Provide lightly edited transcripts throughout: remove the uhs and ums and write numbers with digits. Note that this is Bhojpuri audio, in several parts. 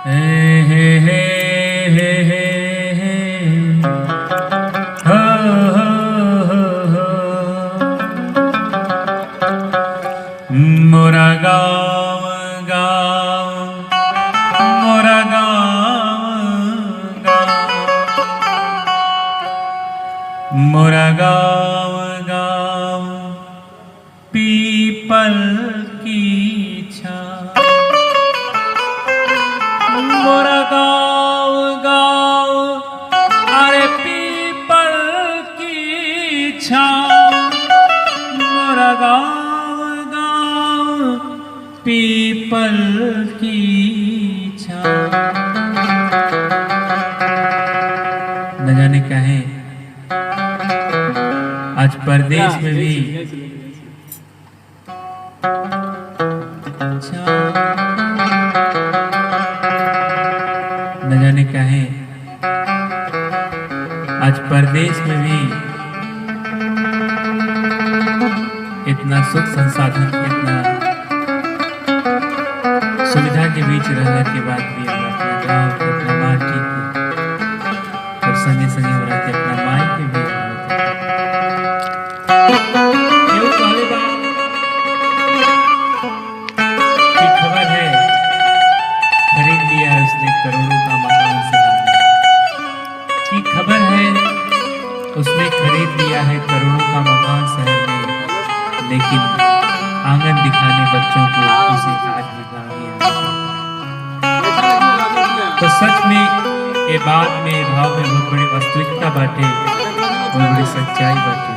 हे हे हे हे हे हे हो हो हो मोरा गाँव गाँव मोरा गाँव गाँव मोरा गाँव गाँव पीपल की छाँव मोरा गाँव गाँव अरे पीपल की छाँव मोरा गाँव गाँव पीपल की छाँव। न जाने कहें आज परदेश में भी न जाने कहें आज परदेश में भी इतना सुख संसाधन इतना सुविधा के बीच रहने के बाद भी अपना गाँव के अपना माटी के और संगे संगे हो रहा अपना माई के भी खबर है खरीद लिया है उसने करोड़ों का मकान शहर में की खबर है उसने खरीद लिया है करोड़ों का मकान शहर में लेकिन आंगन दिखाने बच्चों को उसे आज भी गाली है। तो सच में ये बात में भाव में बहुत बड़ी वास्तविकता बाटे बहुत बड़ी सच्चाई बाटे।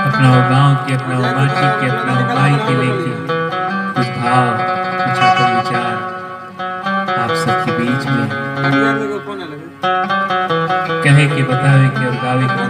अपना वो गाँव के अपना वो माटी के अपना वो माई के लेके कुछ भाव कुछ आत्म विचार आप सबके बीच में कहे के बतावे के और गावे के